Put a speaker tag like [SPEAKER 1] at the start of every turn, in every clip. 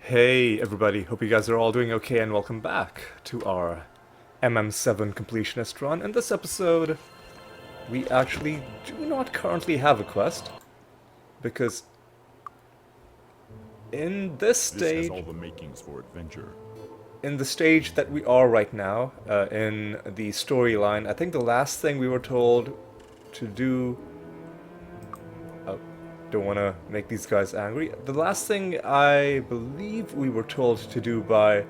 [SPEAKER 1] Hey everybody, hope you guys are all doing okay and welcome back to our MM7 completionist run. In this episode, we actually do not currently have a quest, because in this
[SPEAKER 2] This has
[SPEAKER 1] stage,
[SPEAKER 2] all the makings for adventure.
[SPEAKER 1] in the stage that we are right now, in the storyline, I think the last thing we were told to do... Oh, don't want to make these guys angry. The last thing I believe we were told to do by,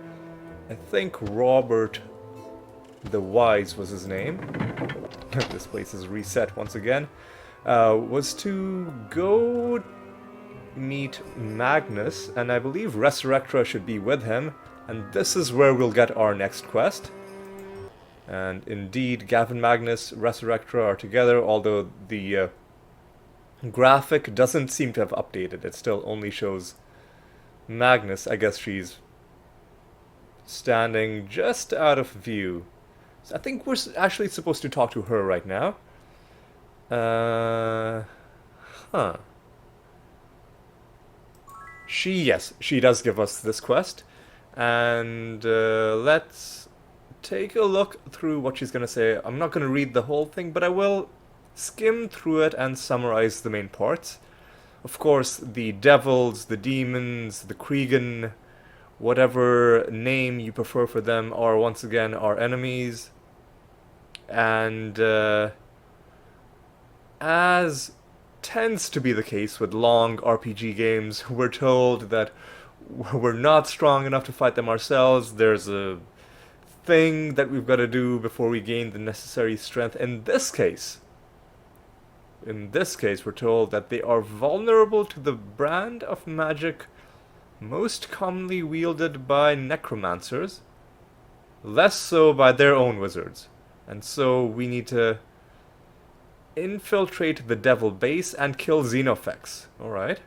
[SPEAKER 1] I think, Robert the Wise was his name. This place is reset once again. Was to go meet Magnus, and I believe Resurrectra should be with him, and this is where we'll get our next quest. And indeed, Gavin, Magnus, Resurrectra are together, although the graphic doesn't seem to have updated. It still only shows Magnus. I guess she's standing just out of view. So I think we're actually supposed to talk to her right now. Huh. Yes, she does give us this quest. And let's take a look through what she's going to say. I'm not going to read the whole thing, but I will skim through it and summarize the main parts. Of course, the devils, the demons, the Kriegan, whatever name you prefer for them, are once again our enemies. And as tends to be the case with long RPG games, we're told that we're not strong enough to fight them ourselves. There's a thing that we've got to do before we gain the necessary strength. In this case, we're told that they are vulnerable to the brand of magic most commonly wielded by necromancers, less so by their own wizards. And so we need to infiltrate the devil base and kill Xenofex. Alright.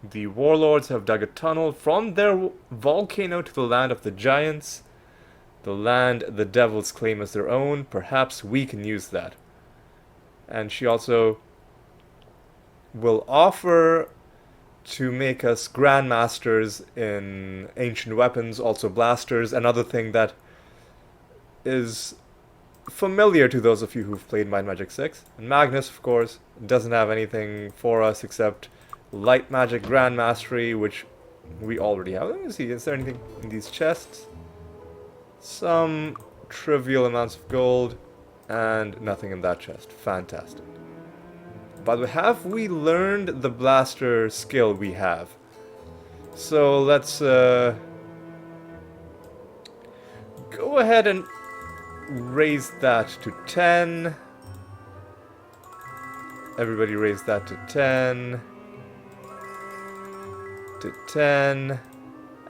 [SPEAKER 1] The warlords have dug a tunnel from their volcano to the land of the giants, the land the devils claim as their own. Perhaps we can use that. And she also will offer to make us grandmasters in ancient weapons, also blasters. Another thing that is familiar to those of you who've played Might and Magic VI. And Magnus, of course, doesn't have anything for us except light magic grand mastery, which we already have. Let me see, is there anything in these chests? Some trivial amounts of gold, and nothing in that chest. Fantastic. By the way, have we learned the blaster skill we have? So let's go ahead and raise that to 10. Everybody raise that to 10. To 10.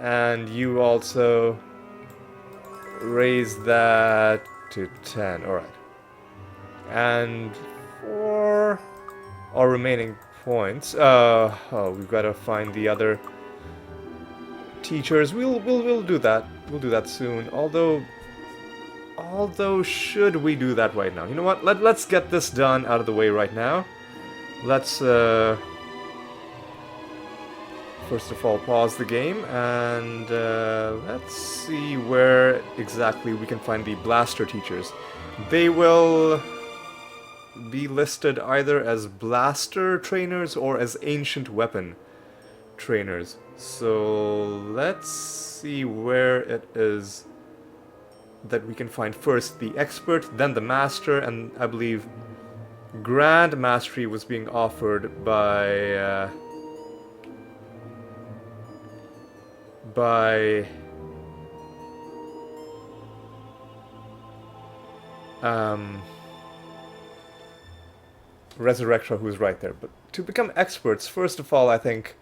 [SPEAKER 1] And you also raise that to 10. Alright. And for our remaining points, we've got to find the other teachers. We'll do that. We'll do that soon. Although, should we do that right now? You know what? Let's get this done out of the way right now. Let's first of all pause the game and let's see where exactly we can find the blaster teachers. They will be listed either as blaster trainers or as ancient weapon trainers. So let's see where it is that we can find first the expert, then the master, and I believe grand mastery was being offered by Resurrectra, who's right there. But to become experts, first of all, I think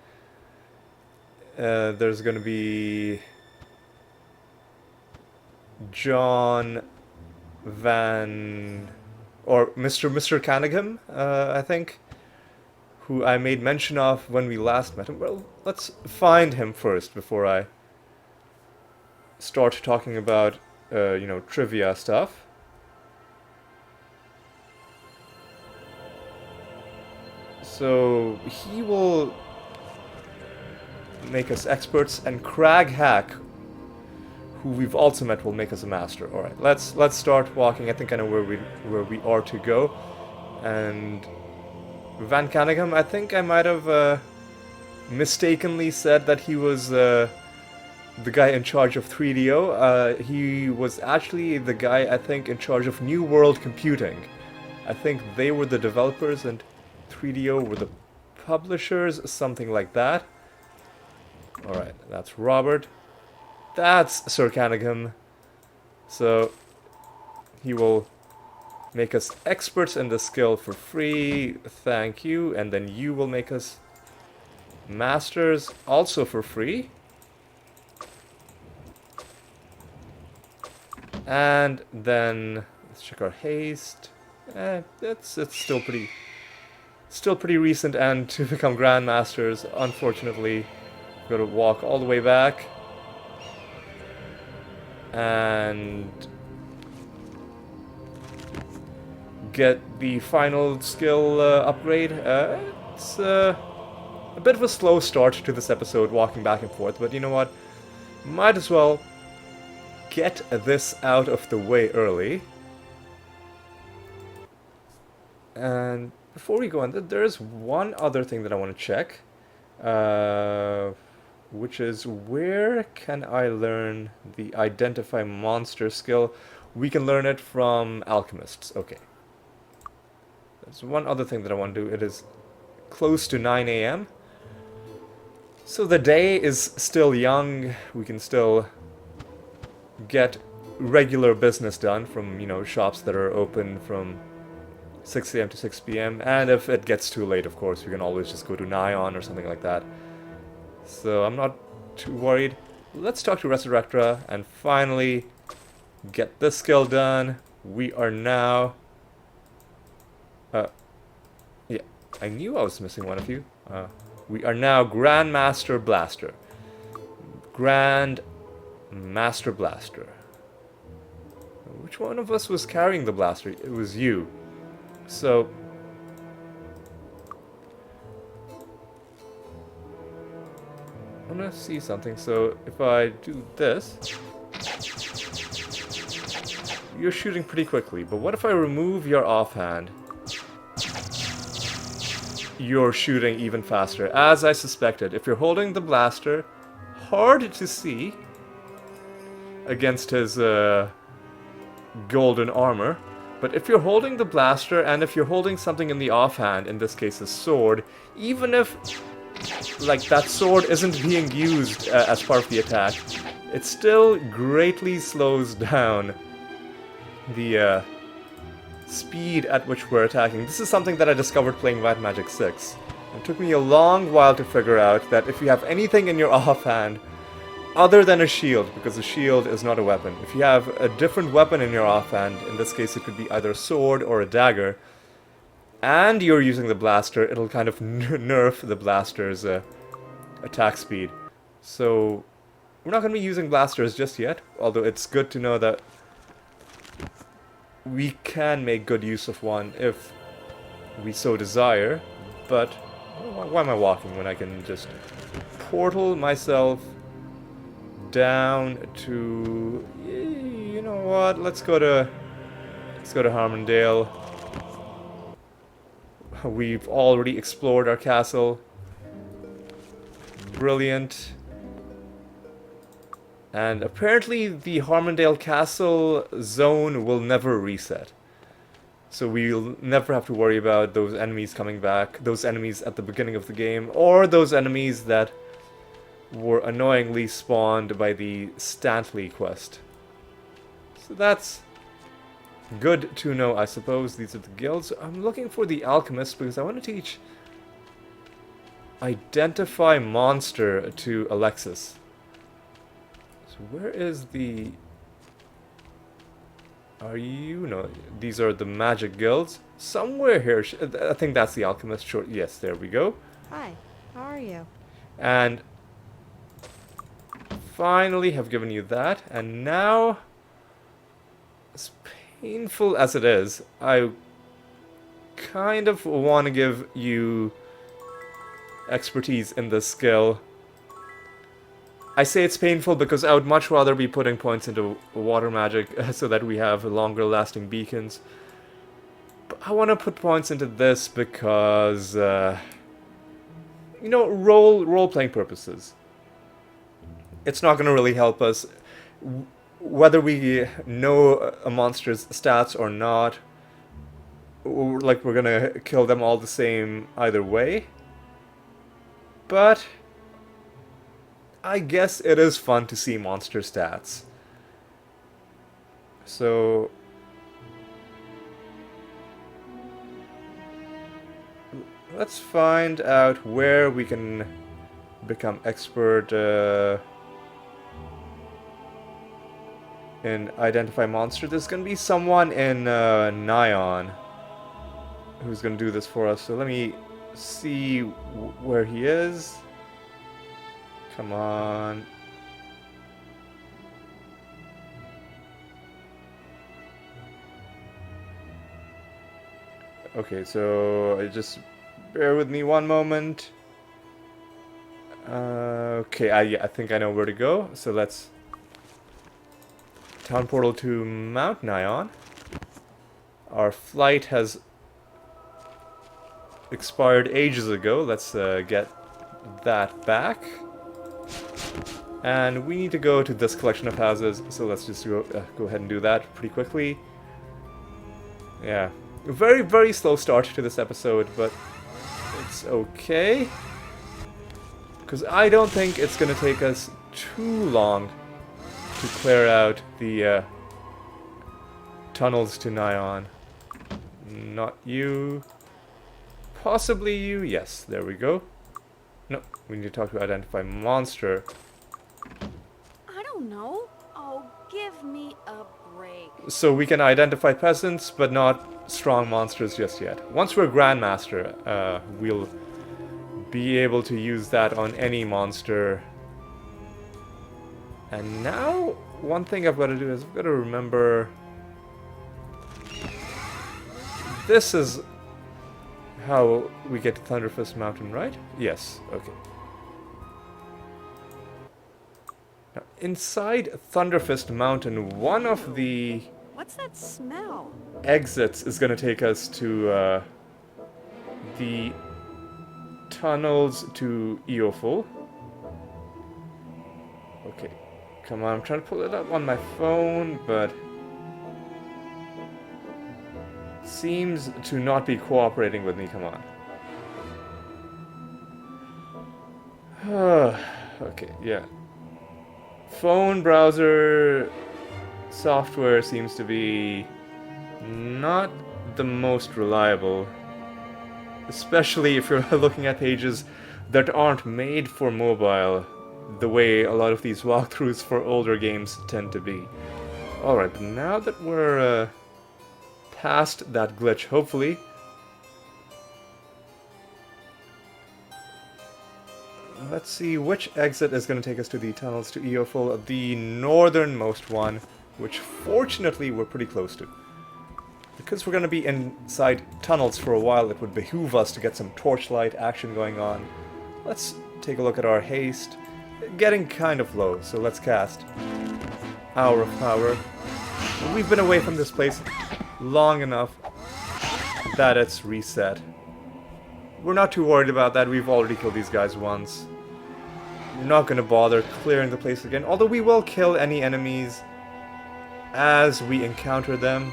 [SPEAKER 1] there's going to be John Van... or Mr. Canagham, I think, who I made mention of when we last met him. Well, let's find him first before I start talking about, trivia stuff. So he will make us experts, and Crag Hack, who we've also met, will make us a master. All right, let's start walking. I think I know where we are to go. And Van Canningham, I think I might have mistakenly said that he was the guy in charge of 3DO. He was actually the guy, I think, in charge of New World Computing. I think they were the developers and 3DO were the publishers, something like that. Alright, that's Robert. That's Sir Canningham. So, he will make us experts in the skill for free. Thank you. And then you will make us masters also for free. And then let's check our haste. It's still pretty recent, and to become grandmasters, unfortunately, we've got to walk all the way back and get the final skill upgrade. It's a bit of a slow start to this episode, walking back and forth, but you know what? Might as well get this out of the way early. And before we go on, there's one other thing that I want to check, which is where can I learn the Identify Monster skill? We can learn it from alchemists. Okay. There's one other thing that I want to do. It is close to 9 a.m. So the day is still young. We can still get regular business done from, you know, shops that are open from 6 a.m. to 6 p.m. And if it gets too late, of course, we can always just go to Nion or something like that. So I'm not too worried. Let's talk to Resurrectra and finally get this skill done. We are now... yeah, I knew I was missing one of you. We are now Grandmaster Blaster. Grand Master Blaster. Which one of us was carrying the blaster? It was you. So... I want to see something. So if I do this... You're shooting pretty quickly. But what if I remove your offhand? You're shooting even faster. As I suspected. If you're holding the blaster... Hard to see... against his golden armor, but if you're holding the blaster and if you're holding something in the offhand, in this case a sword, even if like that sword isn't being used as part of the attack, it still greatly slows down the speed at which we're attacking. This is something that I discovered playing Might and Magic VI. It took me a long while to figure out that if you have anything in your offhand other than a shield, because a shield is not a weapon. If you have a different weapon in your offhand, in this case it could be either a sword or a dagger, and you're using the blaster, it'll kind of nerf the blaster's attack speed. So, we're not going to be using blasters just yet, although it's good to know that we can make good use of one if we so desire, but why am I walking when I can just portal myself down to, you know what, let's go to Harmondale. We've already explored our castle. Brilliant. And apparently the Harmondale castle zone will never reset. So we'll never have to worry about those enemies coming back, those enemies at the beginning of the game, or those enemies that were annoyingly spawned by the Stantley quest. So that's good to know, I suppose. These are the guilds. I'm looking for the alchemist because I want to teach Identify Monster to Alexis. So where is the... Are you? No, these are the magic guilds. Somewhere here. I think that's the alchemist. Sure. Yes, there we go.
[SPEAKER 2] Hi, how are you?
[SPEAKER 1] And finally have given you that, and now, as painful as it is, I kind of want to give you expertise in this skill I say it's painful because I would much rather be putting points into water magic so that we have longer lasting beacons. But I want to put points into this because, you know, role-playing purposes. It's not going to really help us whether we know a monster's stats or not. Like, we're gonna kill them all the same either way. But I guess it is fun to see monster stats. So let's find out where we can become expert in identify monster. There's gonna be someone in Nion who's gonna do this for us. So let me see where he is. Come on. Okay, so just bear with me one moment. Okay, I think I know where to go. So let's town portal to Mount Nion. Our flight has expired ages ago. Let's get that back. And we need to go to this collection of houses, so let's just go ahead and do that pretty quickly. Yeah. Very, very slow start to this episode, but it's okay. Because I don't think it's going to take us too long to clear out the tunnels to Nion. Not you. Possibly you. Yes, there we go. No, we need to talk to identify monster.
[SPEAKER 2] I don't know. Oh, give me a break.
[SPEAKER 1] So we can identify peasants, but not strong monsters just yet. Once we're Grandmaster, we'll be able to use that on any monster. And now, one thing I've got to do is I've got to remember... This is how we get to Thunderfist Mountain, right? Yes, okay. Now, inside Thunderfist Mountain, one of the...
[SPEAKER 2] What's that smell?
[SPEAKER 1] exits is going to take us to the tunnels to Eoful. Okay, come on, I'm trying to pull it up on my phone, but seems to not be cooperating with me. Come on. Okay, yeah. Phone browser software seems to be not the most reliable, especially if you're looking at pages that aren't made for mobile the way a lot of these walkthroughs for older games tend to be. Alright, but now that we're past that glitch, hopefully, let's see which exit is going to take us to the tunnels to Eoful, the northernmost one, which fortunately we're pretty close to. Because we're going to be inside tunnels for a while, it would behoove us to get some torchlight action going on. Let's take a look at our haste. Getting kind of low, so let's cast Hour of Power. We've been away from this place long enough that it's reset. We're not too worried about that, we've already killed these guys once. We're not going to bother clearing the place again, although we will kill any enemies as we encounter them.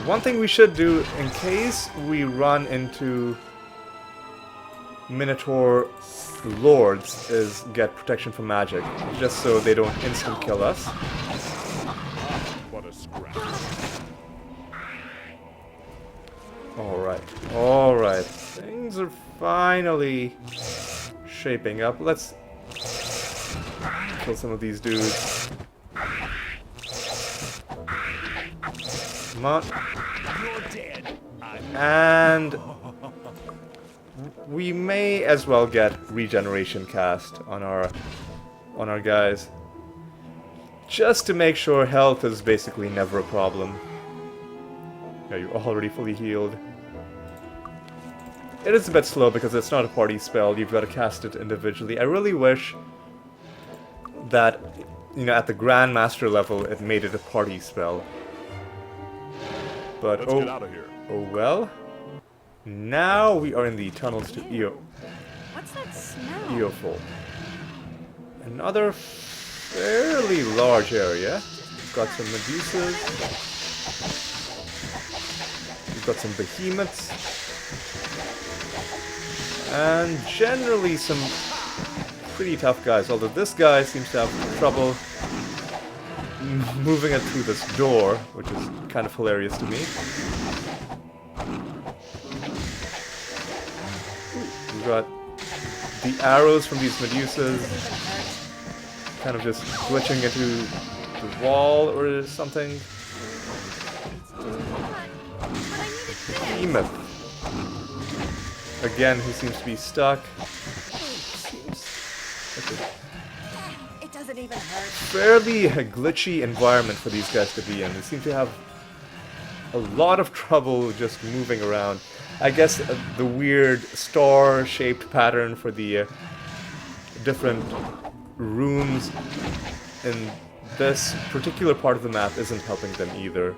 [SPEAKER 1] One thing we should do, in case we run into Minotaur Lords, is get protection from magic, just so they don't instant kill us.
[SPEAKER 3] What a scrap.
[SPEAKER 1] Alright. Things are finally shaping up. Let's kill some of these dudes. Come on.
[SPEAKER 3] You're dead.
[SPEAKER 1] And we may as well get regeneration cast on our guys, just to make sure health is basically never a problem. Yeah, you're already fully healed. it is a bit slow because it's not a party spell. You've got to cast it individually. I really wish that, you know, at the Grandmaster level, it made it a party spell. But
[SPEAKER 3] Let's get out of here.
[SPEAKER 1] oh well. Now we are in the tunnels to
[SPEAKER 2] What's that smell?
[SPEAKER 1] Eoful. Another fairly large area. We've got some Medusas. We've got some behemoths. And generally some pretty tough guys, although this guy seems to have trouble moving it through this door, which is kind of hilarious to me. We've got the arrows from these Medusas kind of just glitching into the wall or something. Behemoth. Again, who seems to be stuck.
[SPEAKER 2] It doesn't even hurt.
[SPEAKER 1] Fairly glitchy environment for these guys to be in. They seem to have a lot of trouble just moving around. I guess the weird star-shaped pattern for the different rooms in this particular part of the map isn't helping them either.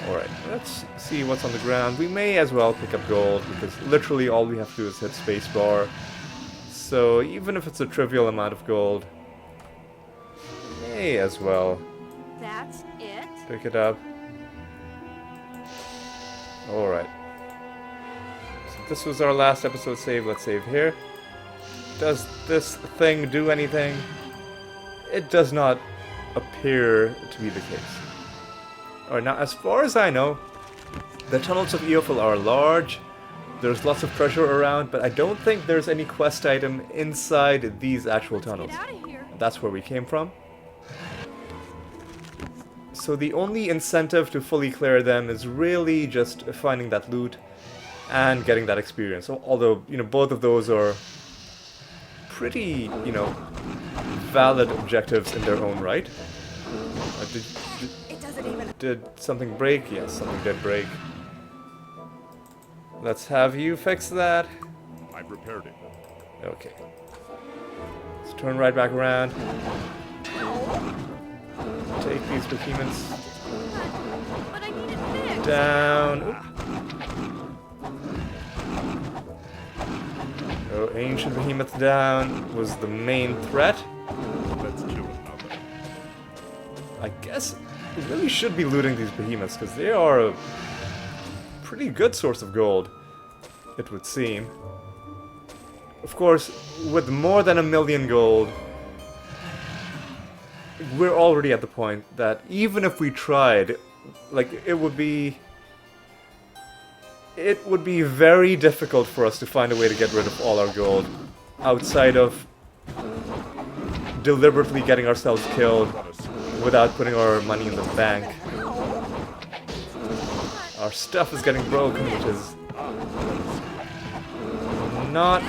[SPEAKER 1] Alright, let's see what's on the ground. We may as well pick up gold, because literally all we have to do is hit spacebar. So even if it's a trivial amount of gold, may as well
[SPEAKER 2] That's it?
[SPEAKER 1] pick it up. Alright. So this was our last episode save. Let's save here. Does this thing do anything? It does not appear to be the case. Alright, now as far as I know, the tunnels of Eoful are large. There's lots of treasure around, but I don't think there's any quest item inside these actual tunnels.
[SPEAKER 2] Get out of here.
[SPEAKER 1] That's where we came from. So the only incentive to fully clear them is really just finding that loot and getting that experience. Although, you know, both of those are pretty, you know, valid objectives in their own right.
[SPEAKER 2] It doesn't even.
[SPEAKER 1] Did something break? Yes, something did break. Let's have you fix that.
[SPEAKER 3] I've repaired it.
[SPEAKER 1] Okay. Let's turn right back around. Take these behemoths
[SPEAKER 2] But I need it fixed.
[SPEAKER 1] down. Oop. Oh, ancient behemoth down was the main threat.
[SPEAKER 3] Let's kill another.
[SPEAKER 1] I guess we really should be looting these behemoths, because they are a pretty good source of gold, it would seem. Of course, with more than 1,000,000 gold, we're already at the point that even if we tried, like, it would be very difficult for us to find a way to get rid of all our gold outside of deliberately getting ourselves killed without putting our money in the bank. Our stuff is getting broken, which is not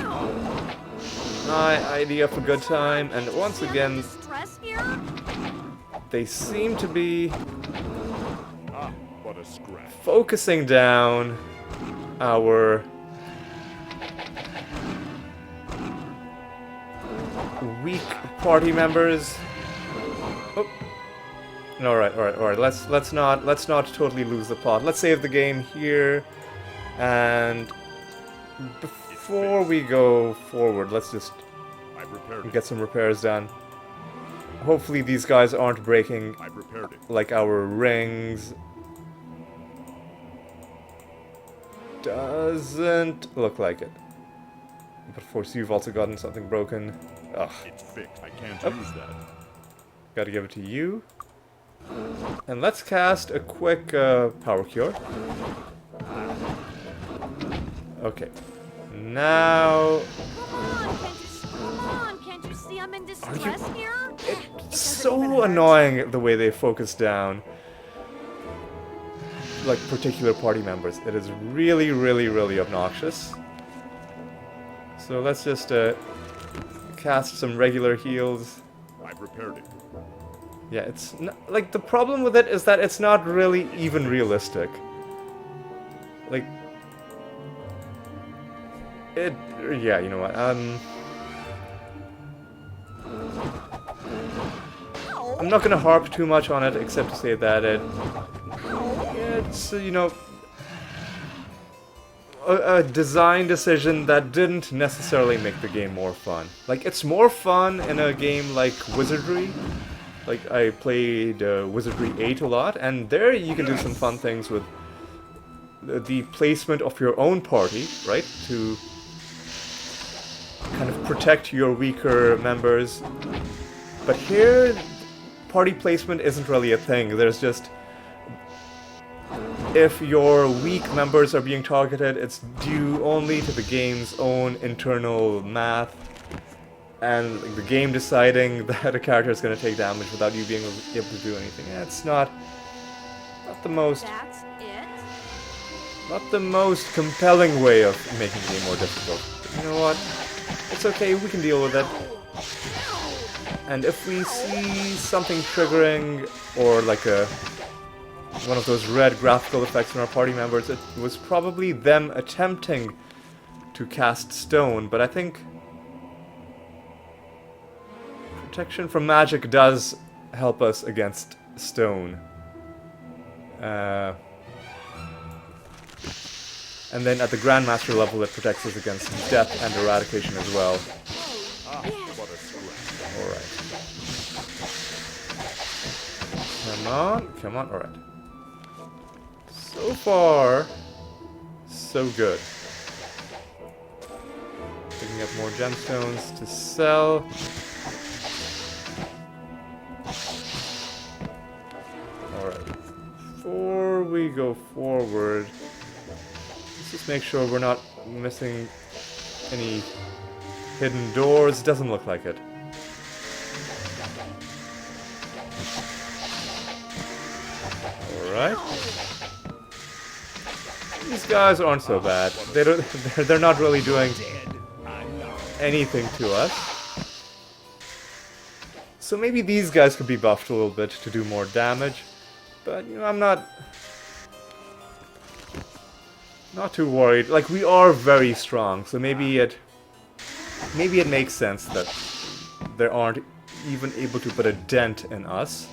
[SPEAKER 1] my idea of a good time. And once again,
[SPEAKER 2] Stress here?
[SPEAKER 1] they seem to be
[SPEAKER 3] Ah, what a scrap.
[SPEAKER 1] focusing down our weak party members. Oh. Alright. Let's not totally lose the plot. Let's save the game here, and before we go forward, let's just
[SPEAKER 3] I've repaired it.
[SPEAKER 1] get some repairs done. Hopefully these guys aren't breaking
[SPEAKER 3] I've repaired it.
[SPEAKER 1] like our rings. Doesn't look like it. But of course you've also gotten something broken. Ugh,
[SPEAKER 3] It's fixed. I can't
[SPEAKER 1] Oh.
[SPEAKER 3] use that.
[SPEAKER 1] gotta give it to you. And let's cast a quick power cure. Okay. Now
[SPEAKER 2] Come on, can't you see I'm in distress here?
[SPEAKER 1] it's so annoying the way they focus down like particular party members. It is really, really, really obnoxious. So let's just cast some regular heals.
[SPEAKER 3] I've repaired it.
[SPEAKER 1] Yeah, it's like the problem with it is that it's not really even realistic. Yeah, you know what, I'm not gonna harp too much on it, except to say that it's, you know, a design decision that didn't necessarily make the game more fun. Like, it's more fun in a game like Wizardry. Like, I played Wizardry 8 a lot, and there you can do some fun things with the placement of your own party, right? To kind of protect your weaker members. But here, party placement isn't really a thing. There's just, if your weak members are being targeted, it's due only to the game's own internal math and the game deciding that a character is going to take damage without you being able to do anything. Yeah, it's not the most
[SPEAKER 2] That's it?
[SPEAKER 1] not the most compelling way of making the game more difficult. But you know what? It's okay, we can deal with it. And if we see something triggering, or like one of those red graphical effects on our party members, it was probably them attempting to cast stone, but I think protection from magic does help us against stone. And then at the Grandmaster level, it protects us against death and eradication as well.
[SPEAKER 3] Ah, what a scratch.
[SPEAKER 1] Alright. Come on, alright. So far, so good. Picking up more gemstones to sell. Alright. Before we go forward, let's just make sure we're not missing any hidden doors. Doesn't look like it. Alright. These guys aren't so bad. They're not really doing anything to us. So maybe these guys could be buffed a little bit to do more damage. But, you know, I'm not too worried. Like, we are very strong, so maybe it makes sense that they aren't even able to put a dent in us.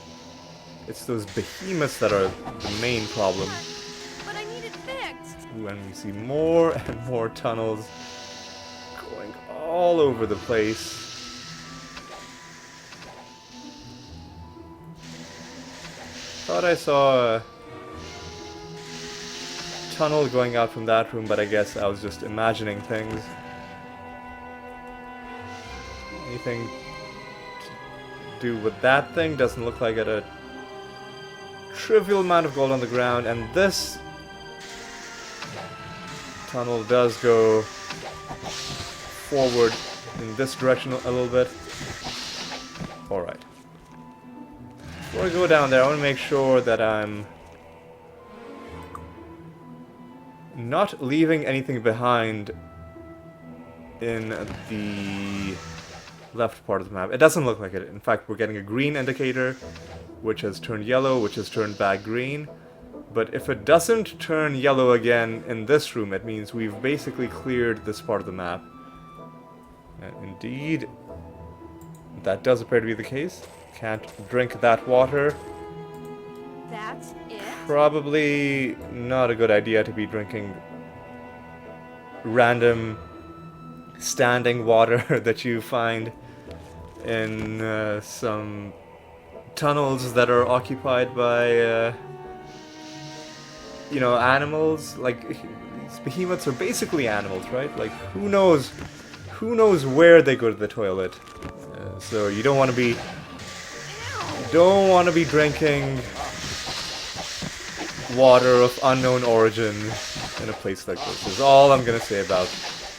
[SPEAKER 1] It's those behemoths that are the main problem.
[SPEAKER 2] But I need it fixed.
[SPEAKER 1] Ooh, and we see more and more tunnels going all over the place. Thought I saw a tunnel going out from that room, but I guess I was just imagining things. Anything to do with that thing? Doesn't look like it. A trivial amount of gold on the ground, and this tunnel does go forward in this direction a little bit. Alright. Before I go down there, I want to make sure that I'm not leaving anything behind in the left part of the map. It doesn't look like it. In fact, we're getting a green indicator, which has turned yellow, which has turned back green. But if it doesn't turn yellow again in this room, it means we've basically cleared this part of the map. And indeed, that does appear to be the case. Can't drink that water.
[SPEAKER 2] That's it?
[SPEAKER 1] Probably not a good idea to be drinking random standing water that you find in some tunnels that are occupied by, you know, animals. Like, these behemoths are basically animals, right? Like, who knows where they go to the toilet. So you don't want to be drinking water of unknown origin in a place like this, is all I'm gonna say about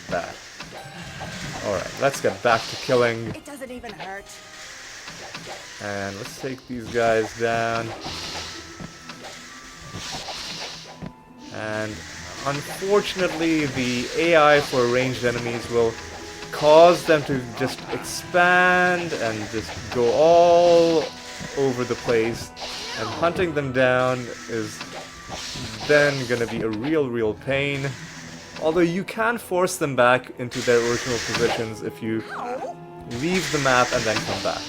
[SPEAKER 1] that. Alright, let's get back to killing.
[SPEAKER 2] It doesn't even hurt.
[SPEAKER 1] And let's take these guys down. And unfortunately, the AI for ranged enemies will cause them to just expand and just go all over the place. And hunting them down is then gonna be a real pain. Although you can force them back into their original positions if you leave the map and then come back.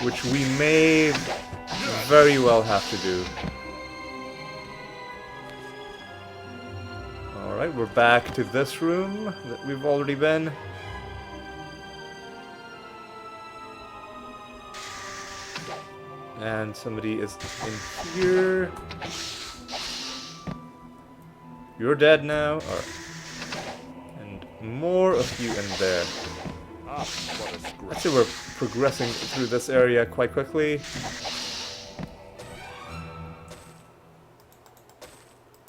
[SPEAKER 1] Which we may very well have to do. Alright, we're back to this room that we've already been. And somebody is in here. You're dead now. Alright. And more of you in there.
[SPEAKER 3] Ah, what a scrap.
[SPEAKER 1] I'd say we're progressing through this area quite quickly.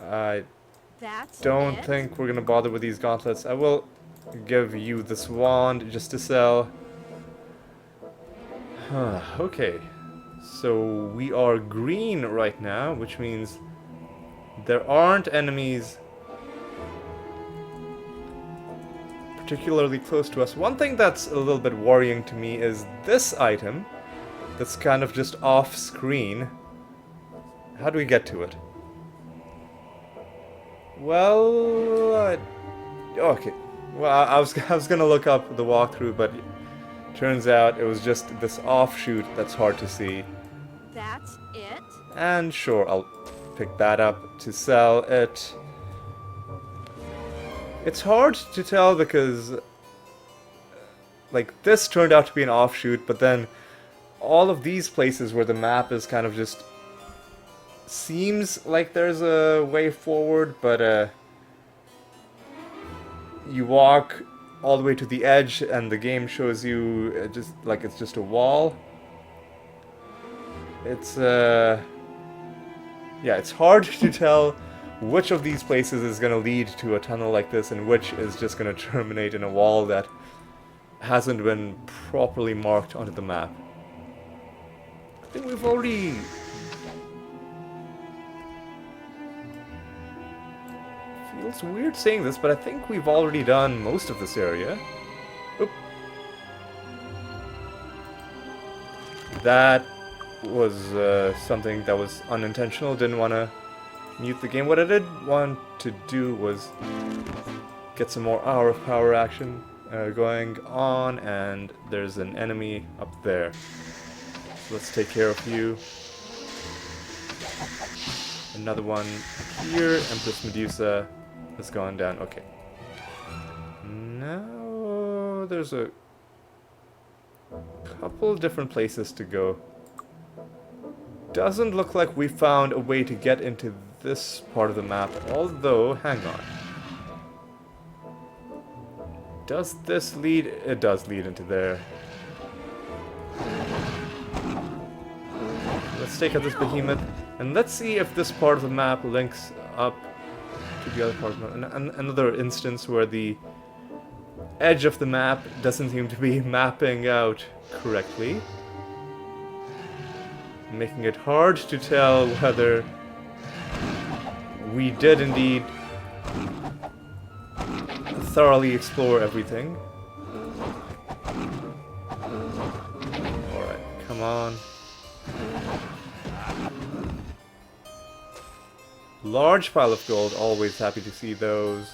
[SPEAKER 1] I
[SPEAKER 2] That's
[SPEAKER 1] don't
[SPEAKER 2] it?
[SPEAKER 1] think we're gonna bother with these gauntlets. I will give you this wand just to sell. Okay. So we are green right now, which means there aren't enemies particularly close to us. One thing that's a little bit worrying to me is this item that's kind of just off screen. How do we get to it? Well, okay. Well, I was gonna look up the walkthrough, but turns out it was just this offshoot that's hard to see.
[SPEAKER 2] That's it?
[SPEAKER 1] And sure, I'll pick that up to sell it. It's hard to tell because, like, this turned out to be an offshoot, but then all of these places where the map is kind of just seems like there's a way forward, but you walk all the way to the edge and the game shows you just like it's just a wall. It's yeah, it's hard to tell which of these places is going to lead to a tunnel like this and which is just going to terminate in a wall that hasn't been properly marked onto the map. I think we've already... Feels weird saying this, but I think we've already done most of this area. Oop. That was something that was unintentional. Didn't want to mute the game. What I did want to do was get some more Hour of Power action going on, and there's an enemy up there. So let's take care of you. Another one here. Empress Medusa has gone down. Okay. Now there's a couple different places to go. Doesn't look like we found a way to get into this part of the map, although, hang on. Does this lead? It does lead into there. Let's take out this behemoth, and let's see if this part of the map links up to the other part of the map. Another instance where the edge of the map doesn't seem to be mapping out correctly, making it hard to tell whether we did indeed thoroughly explore everything. Alright, come on. Large pile of gold, always happy to see those.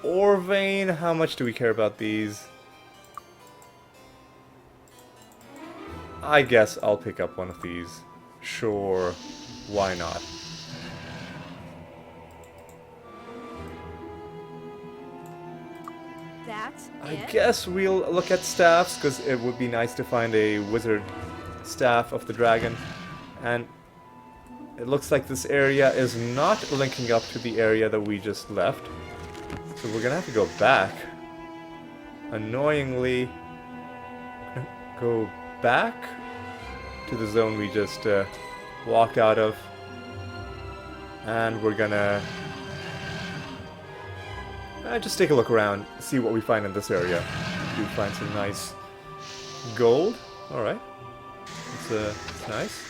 [SPEAKER 1] Ore vein, how much do we care about these? I guess I'll pick up one of these. Sure, why not?
[SPEAKER 2] That's
[SPEAKER 1] I
[SPEAKER 2] it?
[SPEAKER 1] guess we'll look at staffs, because it would be nice to find a wizard staff of the dragon. And it looks like this area is not linking up to the area that we just left. So we're gonna have to go back. Annoyingly, go back to the zone we just walked out of. And we're gonna just take a look around, see what we find in this area. We find some nice gold. Alright. It's nice.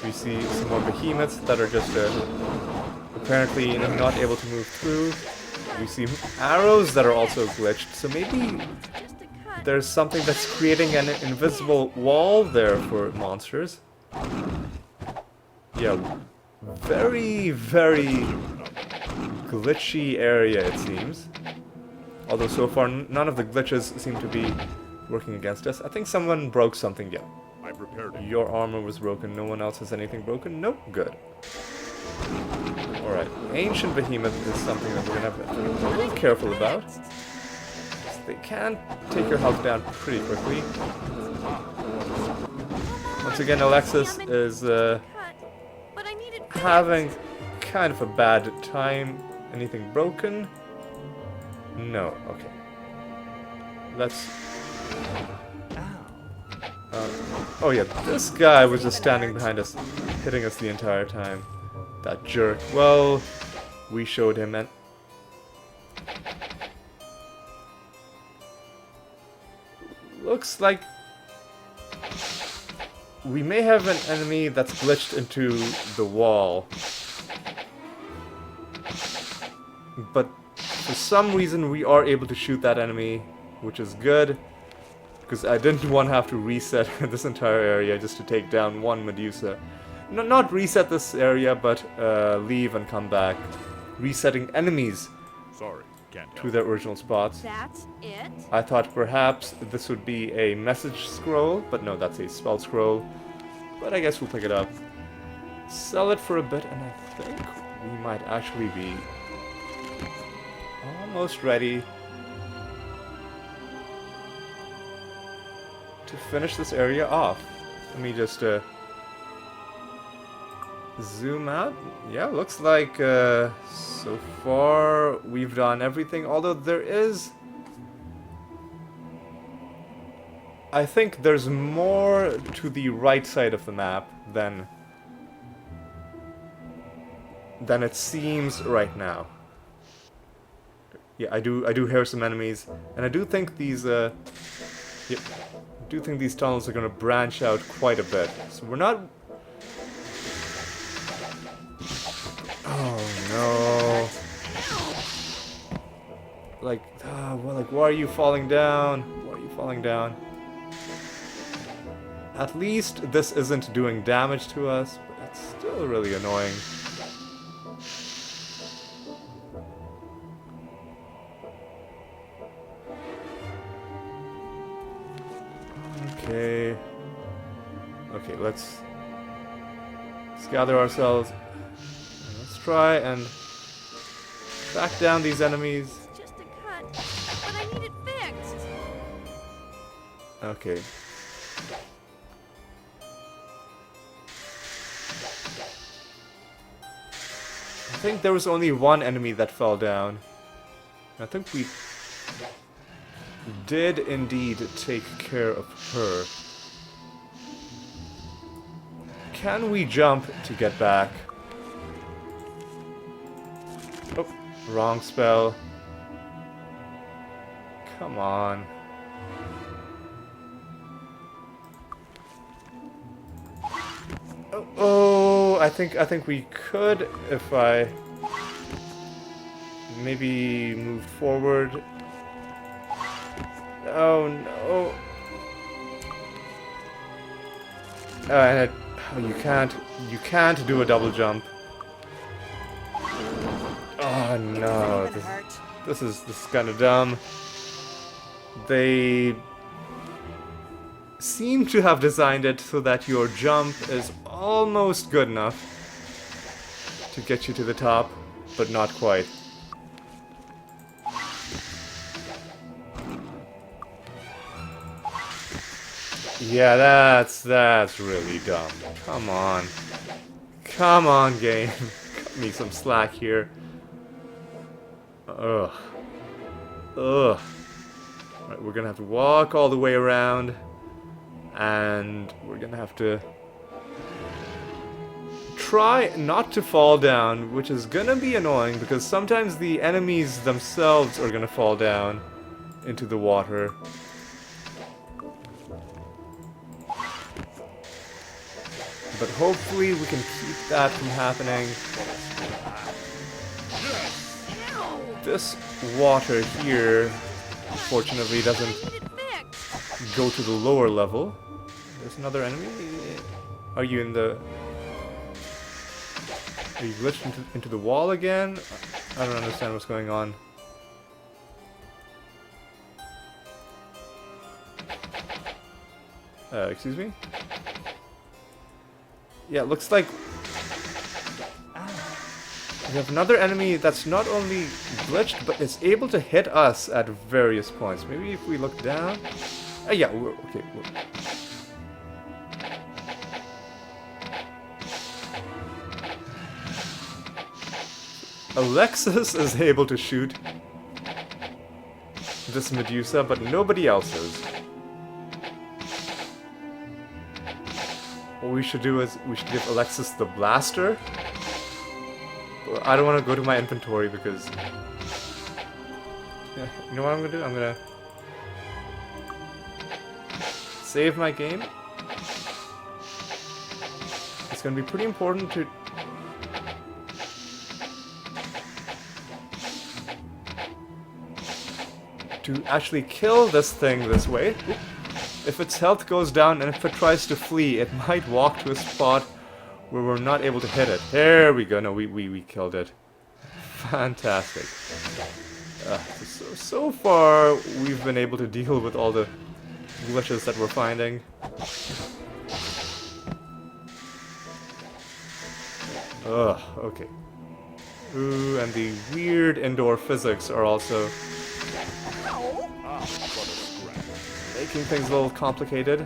[SPEAKER 1] We see some more behemoths that are just apparently not able to move through. We see arrows that are also glitched, so maybe
[SPEAKER 2] Just a cut.
[SPEAKER 1] there's something that's creating an invisible wall there for monsters. Yeah, very, very glitchy area, it seems. Although so far none of the glitches seem to be working against us. I think someone broke something. Yeah.
[SPEAKER 3] I've repaired it.
[SPEAKER 1] Your armor was broken. No one else has anything broken? Nope. Good. Alright. Ancient Behemoth is something that we're gonna have to be a little careful about. They can take your health down pretty quickly. Once again, Alexis is
[SPEAKER 2] Cut, but I need it
[SPEAKER 1] having kind of a bad time. Anything broken? No. Okay. Let's... oh yeah, this guy was just standing behind us, hitting us the entire time. That jerk. Well, we showed him and... Looks like... we may have an enemy that's glitched into the wall. But for some reason we are able to shoot that enemy, which is good. Because I didn't want to have to reset this entire area just to take down one Medusa. No, not reset this area, but leave and come back. Resetting enemies
[SPEAKER 3] Sorry, can't
[SPEAKER 1] to
[SPEAKER 3] help.
[SPEAKER 1] their original spots.
[SPEAKER 2] That's it?
[SPEAKER 1] I thought perhaps this would be a message scroll, but no, that's a spell scroll. But I guess we'll pick it up. Sell it for a bit, and I think we might actually be almost ready to finish this area off. Let me just zoom out. Yeah, looks like so far we've done everything, although there is... I think there's more to the right side of the map than it seems right now. Yeah, I do hear some enemies, and I do think these yep, I do think these tunnels are going to branch out quite a bit. So we're not... Oh no. Like, well, like, why are you falling down? Why are you falling down? At least this isn't doing damage to us, but it's still really annoying. Okay. Okay, let's gather ourselves. And let's try and track down these enemies.
[SPEAKER 2] It's just a cut, but I need it fixed.
[SPEAKER 1] Okay. I think there was only one enemy that fell down. I think we did indeed take care of her. Can we jump to get back? Oh, wrong spell. Come on. Oh, I think we could if I maybe moved forward. Oh no. And you can't do a double jump. Oh no, this is kind of dumb. They seem to have designed it so that your jump is almost good enough to get you to the top, but not quite. Yeah, that's really dumb. Come on. Come on, game. Cut me some slack here. Ugh. Ugh. Alright, we're gonna have to walk all the way around. And we're gonna have to try not to fall down, which is gonna be annoying because sometimes the enemies themselves are gonna fall down into the water. But hopefully we can keep that from happening. This water here, unfortunately, doesn't go to the lower level. There's another enemy. Are you in the... Are you glitched into the wall again? I don't understand what's going on. Excuse me? Yeah, it looks like we have another enemy that's not only glitched, but is able to hit us at various points. Maybe if we look down... yeah, okay. Alexis is able to shoot this Medusa, but nobody else is. What we should do is we should give Alexis the blaster. I don't want to go to my inventory because... Yeah, you know what I'm going to do? I'm going to save my game. It's going to be pretty important to actually kill this thing this way. If its health goes down and if it tries to flee, it might walk to a spot where we're not able to hit it. There we go. No, we killed it. Fantastic. So far, we've been able to deal with all the glitches that we're finding. Ugh, okay. Ooh, and the weird indoor physics are also making things a little complicated.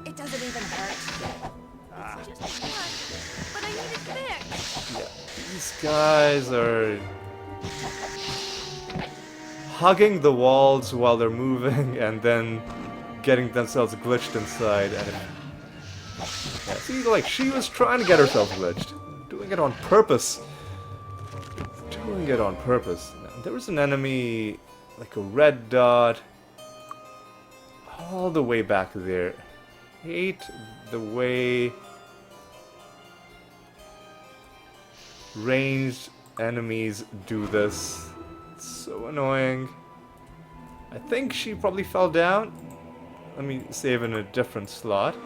[SPEAKER 2] It doesn't even hurt. It's just a cut, but I need it fixed.
[SPEAKER 1] Yeah, these guys are hugging the walls while they're moving and then getting themselves glitched inside. And yeah, see, like, she was trying to get herself glitched. Doing it on purpose. Doing it on purpose. Now, there was an enemy, like a red dot, all the way back there. Hate the way ranged enemies do this. It's so annoying. I think she probably fell down. Let me save in a different slot.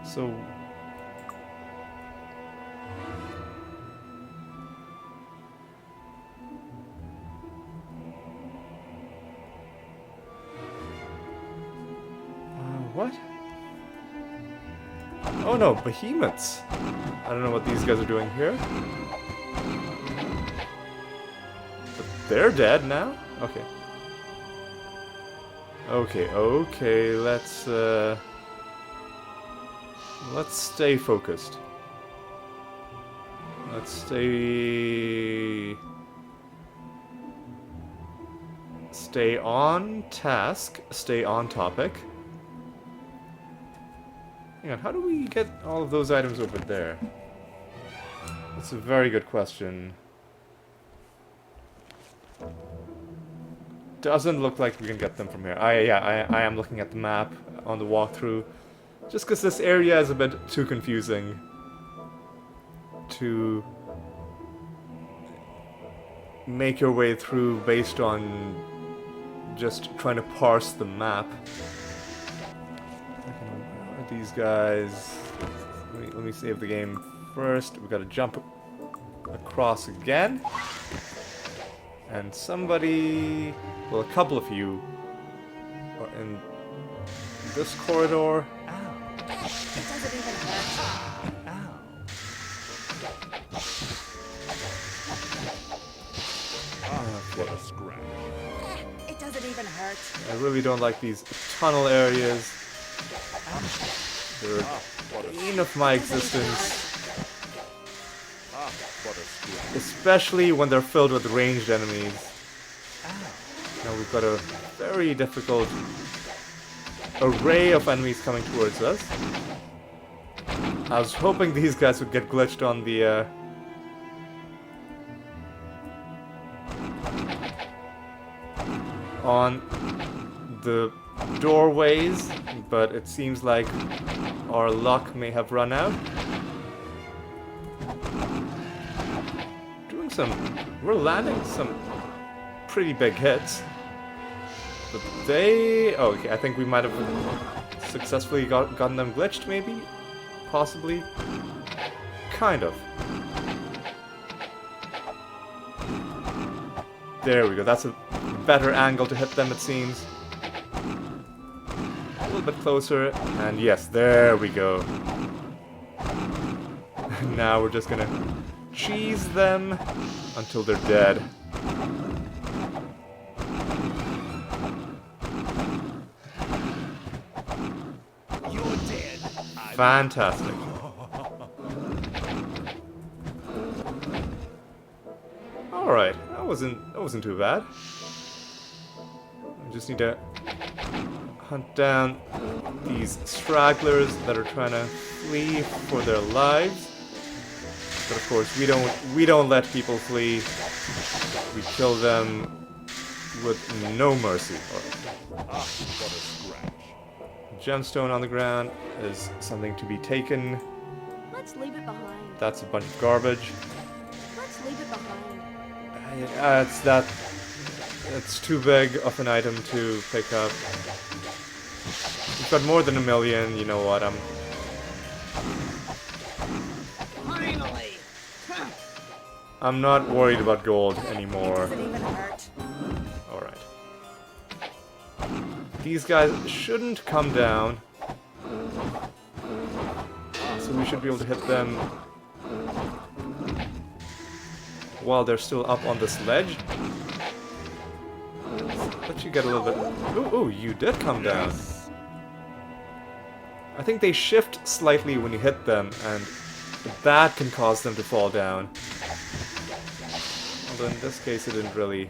[SPEAKER 1] So... what? Oh no, behemoths! I don't know what these guys are doing here. But they're dead now? Okay. Okay, let's stay focused. Let's stay on task, stay on topic. Hang on, how do we get all of those items over there? That's a very good question. Doesn't look like we can get them from here. I am looking at the map on the walkthrough. Just because this area is a bit too confusing to make your way through based on just trying to parse the map. These guys... Let me save the game first. We gotta jump across again. And somebody... well, a couple of you are in this corridor.
[SPEAKER 2] Ow. It doesn't even hurt.
[SPEAKER 3] Ow. What a scratch.
[SPEAKER 2] It doesn't even hurt.
[SPEAKER 1] I really don't like these tunnel areas. They're a bane of my existence.
[SPEAKER 3] What a scratch.
[SPEAKER 1] Especially when they're filled with ranged enemies. Now we've got a very difficult array of enemies coming towards us. I was hoping these guys would get glitched on the doorways, but it seems like our luck may have run out. We're landing some pretty big hits. But they... oh, okay, I think we might have successfully gotten them glitched, maybe? possibly? Kind of. There we go, that's a better angle to hit them, it seems. A little bit closer, and yes, there we go. Now we're just gonna cheese them until they're dead.
[SPEAKER 3] You're dead.
[SPEAKER 1] Fantastic. Alright, that wasn't too bad. I just need to hunt down these stragglers that are trying to flee for their lives. But of course, we don't let people flee. We kill them with no mercy.
[SPEAKER 3] What a scratch.
[SPEAKER 1] Gemstone on the ground is something to be taken.
[SPEAKER 2] Let's leave it behind.
[SPEAKER 1] That's a bunch of garbage.
[SPEAKER 2] Let's leave it behind.
[SPEAKER 1] It's too big of an item to pick up. We've got more than 1 million, you know what,
[SPEAKER 2] Finally!
[SPEAKER 1] I'm not worried about gold anymore.
[SPEAKER 2] Does it even hurt?
[SPEAKER 1] Alright. These guys shouldn't come down. So we should be able to hit them while they're still up on this ledge. Let you get a little bit... Ooh, you did come down. I think they shift slightly when you hit them, and that can cause them to fall down. Although in this case it didn't really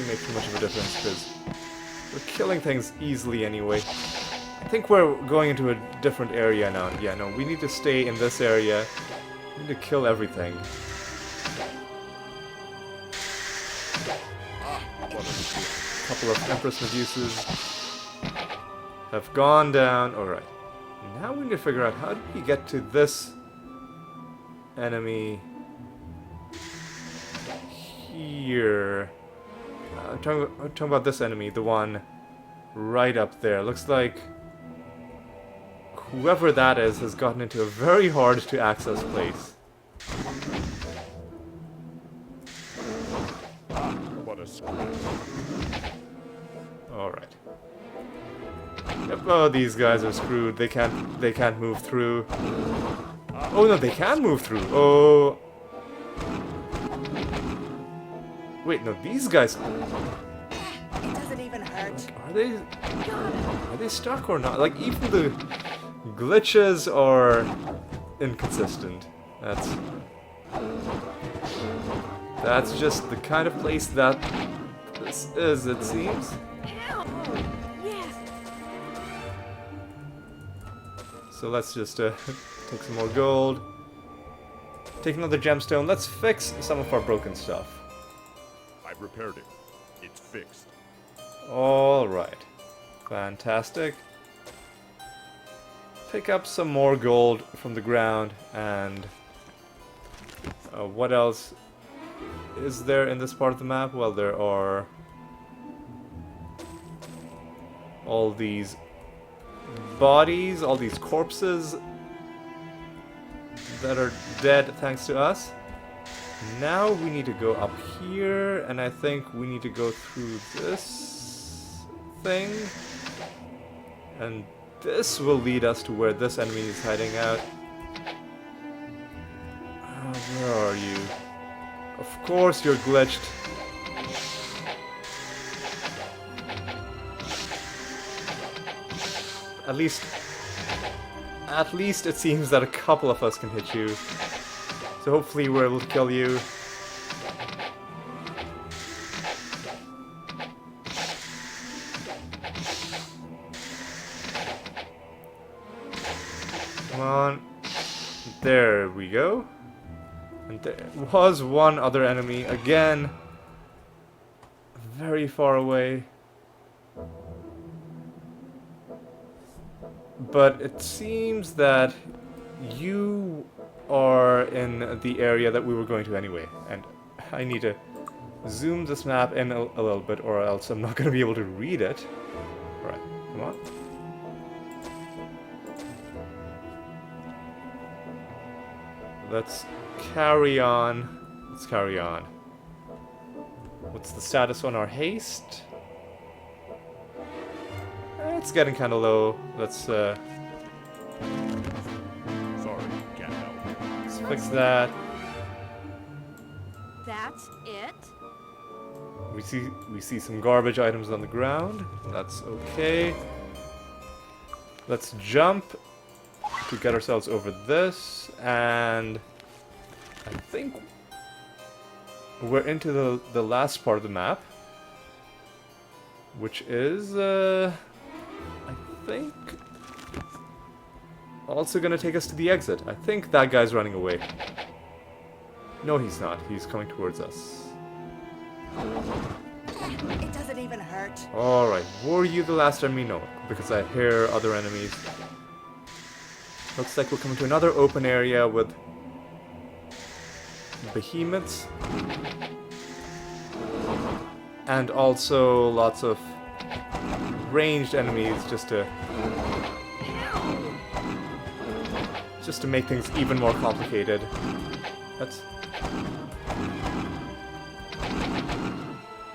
[SPEAKER 1] make too much of a difference, because we're killing things easily anyway. I think we're going into a different area now. Yeah, no, we need to stay in this area. We need to kill everything. A couple of Empress Meduses have gone down. Alright. Now we need to figure out how do we get to this enemy here. I'm talking about this enemy, the one right up there. Looks like whoever that is has gotten into a very hard to access place.
[SPEAKER 3] What a scratch.
[SPEAKER 1] Alright. Yep, oh, these guys are screwed. They can't move through. Oh no, they can move through. Oh. Wait, no, these guys.
[SPEAKER 2] It doesn't even hurt.
[SPEAKER 1] Are they stuck or not? Like, even the glitches are inconsistent. That's just the kind of place that this is, it seems.
[SPEAKER 2] Ow! Yes!
[SPEAKER 1] So let's just take some more gold. Take another gemstone. Let's fix some of our broken stuff.
[SPEAKER 3] I've repaired it. It's fixed.
[SPEAKER 1] Alright. Fantastic. Pick up some more gold from the ground, and what else is there in this part of the map? Well, there are all these bodies, all these corpses that are dead thanks to us. Now we need to go up here, and I think we need to go through this thing. And this will lead us to where this enemy is hiding out. Where are you? Of course you're glitched. At least it seems that a couple of us can hit you. So hopefully we're able to kill you. Come on. There we go. And there was one other enemy, again, very far away. But it seems that you are in the area that we were going to anyway, and I need to zoom this map in a little bit, or else I'm not going to be able to read it. Alright, come on. let's carry on. Let's carry on. What's the status on our haste? It's getting kind of low. Let's
[SPEAKER 3] Sorry, can't help.
[SPEAKER 1] let's fix that.
[SPEAKER 2] That's it?
[SPEAKER 1] We see some garbage items on the ground. That's okay. Let's jump to get ourselves over this, and I think we're into the last part of the map, which is I think also gonna take us to the exit. I think that guy's running away. No, he's not. He's coming towards us.
[SPEAKER 4] It doesn't even hurt.
[SPEAKER 1] Alright, were you the last enemy? No, because I hear other enemies. Looks like we're coming to another open area with behemoths. And also lots of ranged enemies just to make things even more complicated. That's...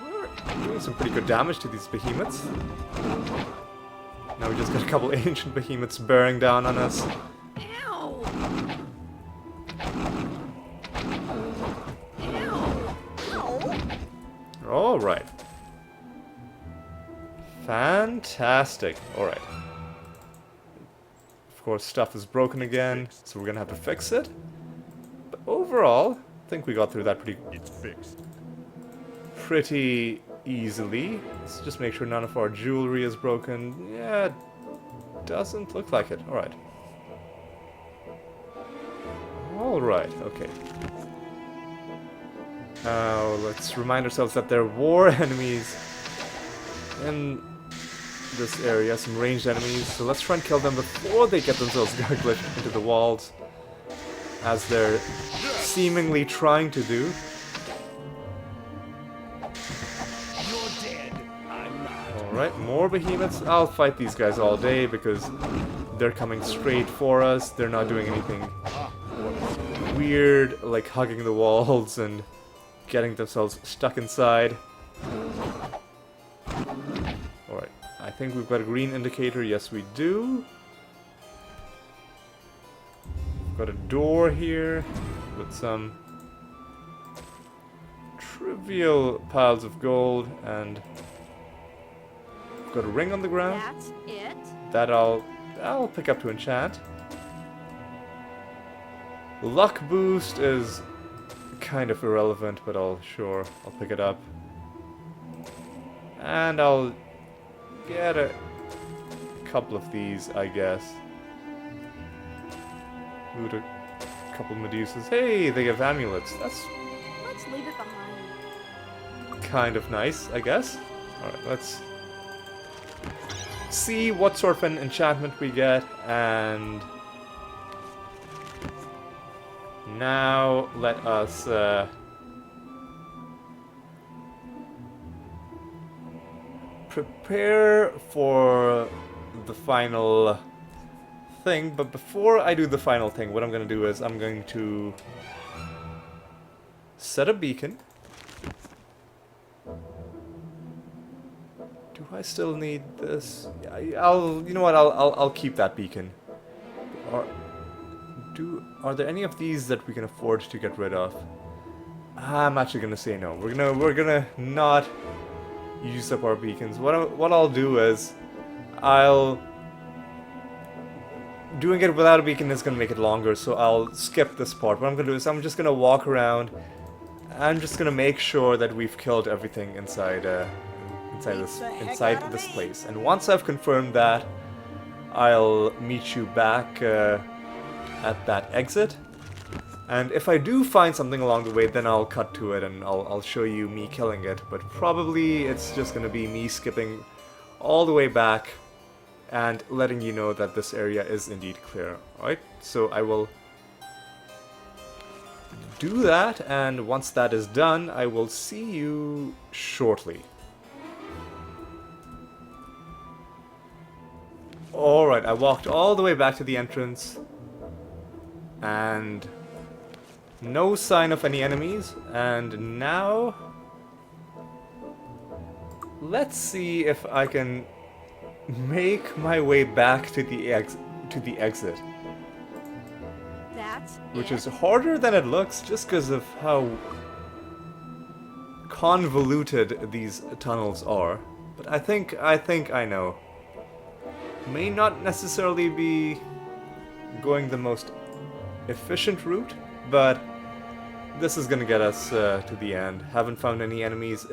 [SPEAKER 1] We're doing some pretty good damage to these behemoths. Now we just got a couple ancient behemoths bearing down on us.
[SPEAKER 2] Ow!
[SPEAKER 1] Alright. Fantastic. Alright. Of course, stuff is broken again, so we're gonna have to fix it. But overall, I think we got through that
[SPEAKER 3] It's fixed.
[SPEAKER 1] pretty easily. Let's just make sure none of our jewelry is broken. Yeah, it doesn't look like it. Alright. Alright, okay. Now, let's remind ourselves that there were enemies in this area, some ranged enemies, so let's try and kill them before they get themselves glitched into the walls, as they're seemingly trying to do.
[SPEAKER 3] You're dead. I'm not.
[SPEAKER 1] Alright, more behemoths. I'll fight these guys all day because they're coming straight for us. They're not doing anything weird, like hugging the walls and getting themselves stuck inside. Alright, I think we've got a green indicator. Yes, we do. We've got a door here with some trivial piles of gold, and we've got a ring on the ground
[SPEAKER 2] That's it?
[SPEAKER 1] that I'll pick up to enchant. Luck boost is kind of irrelevant, but I'll pick it up. And I'll get a couple of these, I guess. Loot a couple Medusas. Hey, they have amulets. That's
[SPEAKER 2] Let's leave it behind.
[SPEAKER 1] kind of nice, I guess. Alright, let's see what sort of an enchantment we get, and now let us prepare for the final thing. But before I do the final thing, what I'm going to do is I'm going to set a beacon. Do I still need this? You know what? I'll keep that beacon. Are there any of these that we can afford to get rid of? I'm actually gonna say no. We're gonna not use up our beacons. What I'll do is doing it without a beacon is gonna make it longer, so I'll skip this part. What I'm gonna do is I'm just gonna walk around. I'm just gonna make sure that we've killed everything inside this place. And once I've confirmed that, I'll meet you back at that exit. And if I do find something along the way, then I'll cut to it and I'll show you me killing it. But probably it's just gonna be me skipping all the way back and letting you know that this area is indeed clear. Alright, so I will do that, and once that is done, I will see you shortly. Alright, I walked all the way back to the entrance, and No sign of any enemies, and now let's see if I can make my way back to the exit,
[SPEAKER 2] That's
[SPEAKER 1] which
[SPEAKER 2] it?
[SPEAKER 1] is harder than it looks just because of how convoluted these tunnels are. But I think I know. May not necessarily be going the most efficient route, but this is gonna get us to the end. Haven't found any enemies.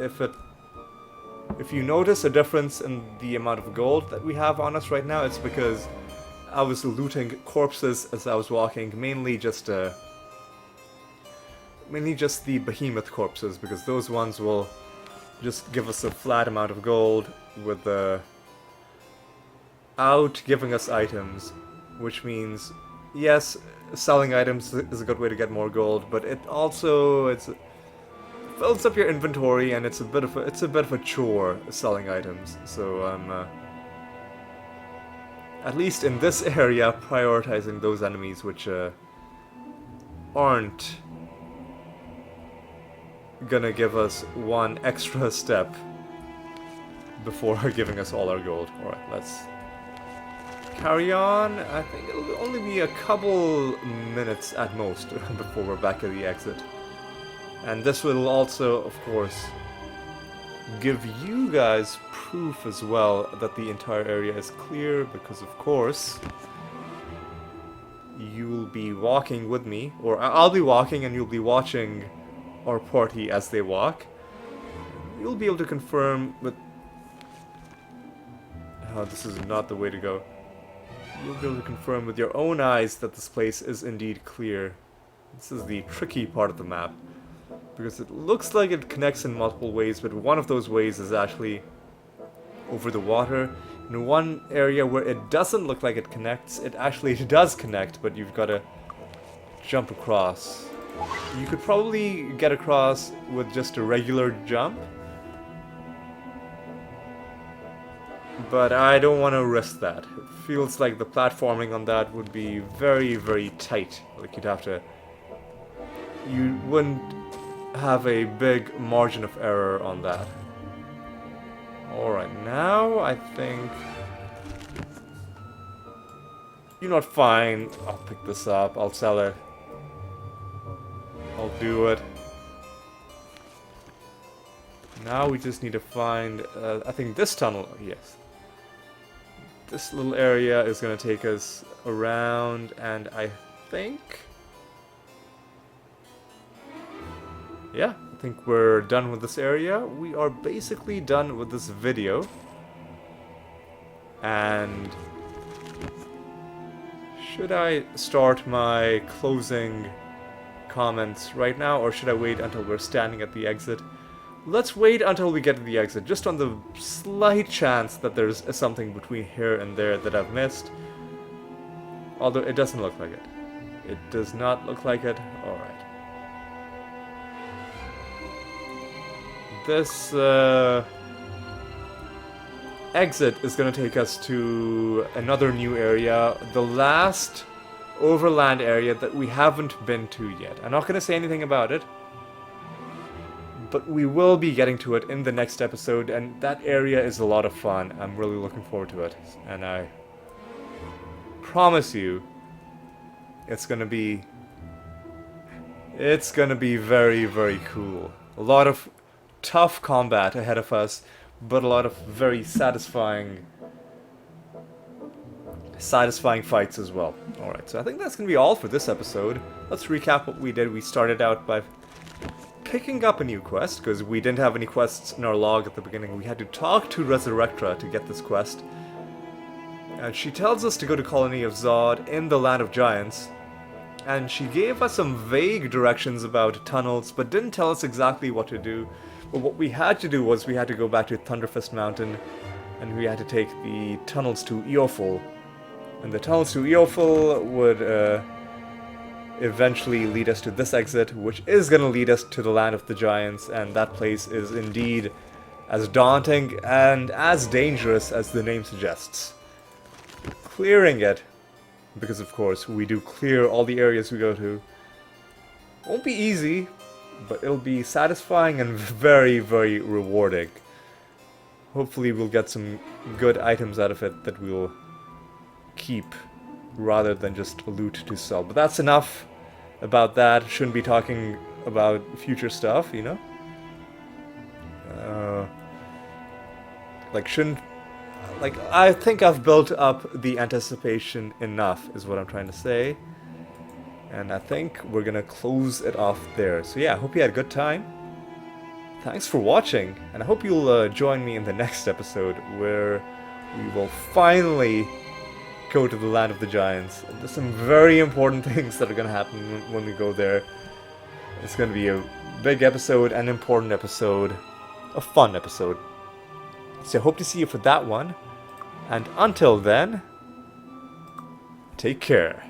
[SPEAKER 1] If you notice a difference in the amount of gold that we have on us right now, it's because I was looting corpses as I was walking, mainly just the behemoth corpses, because those ones will just give us a flat amount of gold without giving us items, which means, yes, selling items is a good way to get more gold, but it also fills up your inventory, and it's a bit of a chore selling items. So I'm at least in this area prioritizing those enemies which aren't gonna give us one extra step before giving us all our gold. Alright, let's carry on. I think it'll only be a couple minutes at most before we're back at the exit. And this will also, of course, give you guys proof as well that the entire area is clear, because of course you'll be walking with me, or I'll be walking and you'll be watching our party as they walk. You'll be able to confirm with... Oh, this is not the way to go. You'll be able to confirm with your own eyes that this place is indeed clear. This is the tricky part of the map, because it looks like it connects in multiple ways, but one of those ways is actually over the water. In one area where it doesn't look like it connects, it actually does connect, but you've got to jump across. You could probably get across with just a regular jump, but I don't want to risk that. It feels like the platforming on that would be very, very tight. Like you wouldn't have a big margin of error on that. Alright, now I think... You know what, fine. I'll pick this up, I'll sell it. I'll do it. Now we just need to find, I think this tunnel, yes. This little area is going to take us around, and I think... Yeah, I think we're done with this area. We are basically done with this video. And... should I start my closing comments right now, or should I wait until we're standing at the exit? Let's wait until we get to the exit, just on the slight chance that there's something between here and there that I've missed. Although it doesn't look like it. It does not look like it. Alright. This exit is going to take us to another new area, the last overland area that we haven't been to yet. I'm not going to say anything about it, but we will be getting to it in the next episode, and that area is a lot of fun. I'm really looking forward to it, and I promise you it's going to be very, very cool. A lot of tough combat ahead of us, but a lot of very satisfying fights as well. Alright, so I think that's going to be all for this episode. Let's recap what we did. We started out by picking up a new quest, because we didn't have any quests in our log at the beginning. We had to talk to Resurrectra to get this quest. And she tells us to go to Colony of Zod in the Land of Giants. And she gave us some vague directions about tunnels, but didn't tell us exactly what to do. But what we had to do was we had to go back to Thunderfist Mountain, and we had to take the tunnels to Eoful. And the tunnels to Eoful would eventually lead us to this exit, which is going to lead us to the Land of the Giants, and that place is indeed as daunting and as dangerous as the name suggests. Clearing it, because of course we do clear all the areas we go to, Won't be easy, but it'll be satisfying and very, very rewarding. Hopefully we'll get some good items out of it that we'll keep rather than just loot to sell. But that's enough about that. Shouldn't be talking about future stuff, you know? I think I've built up the anticipation enough, is what I'm trying to say. And I think we're gonna close it off there. So yeah, I hope you had a good time. Thanks for watching, and I hope you'll join me in the next episode where we will finally go to the land of the giants. And there's some very important things that are gonna happen when we go there. It's gonna be a big episode, an important episode, a fun episode. So I hope to see you for that one. And until then, take care.